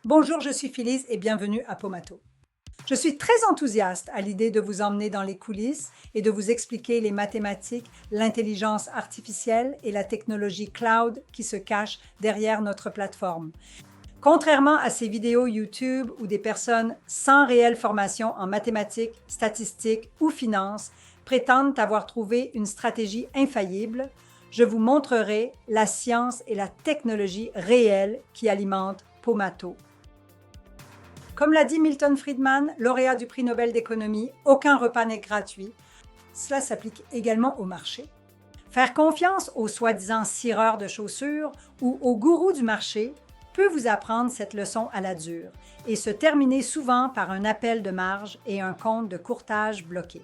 Bonjour, je suis Phyllis et bienvenue à Pomato. Je suis très enthousiaste à l'idée de vous emmener dans les coulisses et de vous expliquer les mathématiques, l'intelligence artificielle et la technologie cloud qui se cachent derrière notre plateforme. Contrairement à ces vidéos YouTube où des personnes sans réelle formation en mathématiques, statistiques ou finances prétendent avoir trouvé une stratégie infaillible, je vous montrerai la science et la technologie réelle qui alimentent Pomato. Comme l'a dit Milton Friedman, lauréat du prix Nobel d'économie, aucun repas n'est gratuit. Cela s'applique également au marché. Faire confiance aux soi-disant cireurs de chaussures ou aux gourous du marché peut vous apprendre cette leçon à la dure et se terminer souvent par un appel de marge et un compte de courtage bloqué.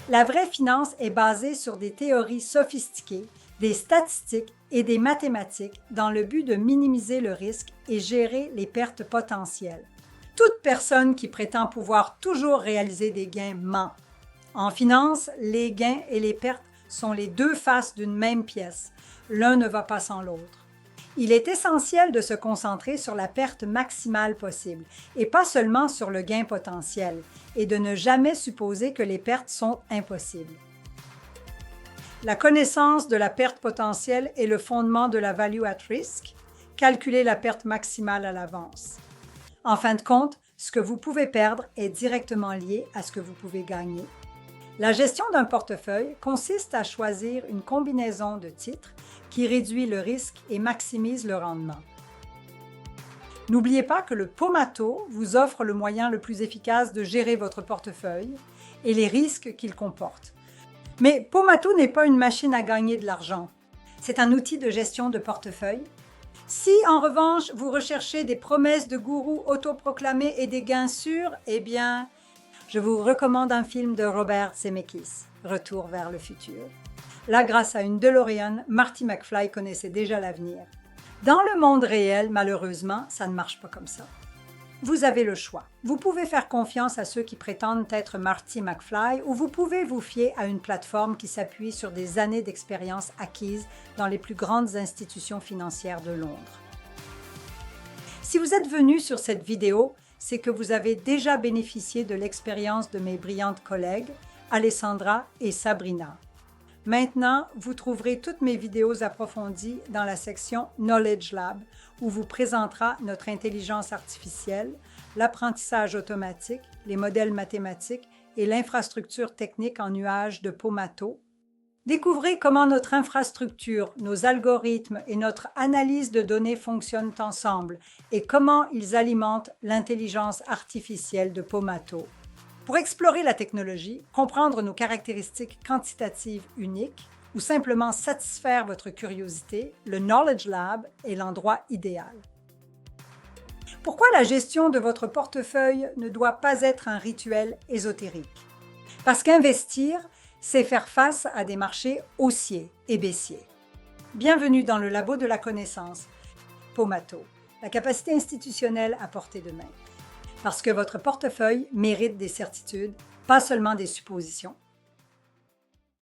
La vraie finance est basée sur des théories sophistiquées, des statistiques et des mathématiques dans le but de minimiser le risque et gérer les pertes potentielles. Toute personne qui prétend pouvoir toujours réaliser des gains ment. En finance, les gains et les pertes sont les deux faces d'une même pièce. L'un ne va pas sans l'autre. Il est essentiel de se concentrer sur la perte maximale possible et pas seulement sur le gain potentiel et de ne jamais supposer que les pertes sont impossibles. La connaissance de la perte potentielle est le fondement de la value at risk, calculer la perte maximale à l'avance. En fin de compte, ce que vous pouvez perdre est directement lié à ce que vous pouvez gagner. La gestion d'un portefeuille consiste à choisir une combinaison de titres qui réduit le risque et maximise le rendement. N'oubliez pas que le Pomato vous offre le moyen le plus efficace de gérer votre portefeuille et les risques qu'il comporte. Mais Pomato n'est pas une machine à gagner de l'argent. C'est un outil de gestion de portefeuille. Si, en revanche, vous recherchez des promesses de gourous autoproclamés et des gains sûrs, eh bien, je vous recommande un film de Robert Zemeckis, Retour vers le futur. Là, grâce à une DeLorean, Marty McFly connaissait déjà l'avenir. Dans le monde réel, malheureusement, ça ne marche pas comme ça. Vous avez le choix. Vous pouvez faire confiance à ceux qui prétendent être Marty McFly ou vous pouvez vous fier à une plateforme qui s'appuie sur des années d'expérience acquises dans les plus grandes institutions financières de Londres. Si vous êtes venu sur cette vidéo, c'est que vous avez déjà bénéficié de l'expérience de mes brillantes collègues, Alessandra et Sabrina. Maintenant, vous trouverez toutes mes vidéos approfondies dans la section Knowledge Lab où vous présentera notre intelligence artificielle, l'apprentissage automatique, les modèles mathématiques et l'infrastructure technique en nuage de Pomato. Découvrez comment notre infrastructure, nos algorithmes et notre analyse de données fonctionnent ensemble et comment ils alimentent l'intelligence artificielle de Pomato. Pour explorer la technologie, comprendre nos caractéristiques quantitatives uniques ou simplement satisfaire votre curiosité, le Knowledge Lab est l'endroit idéal. Pourquoi la gestion de votre portefeuille ne doit pas être un rituel ésotérique? Parce qu'investir, c'est faire face à des marchés haussiers et baissiers. Bienvenue dans le labo de la connaissance, Pomato, la capacité institutionnelle à portée de main. Parce que votre portefeuille mérite des certitudes, pas seulement des suppositions.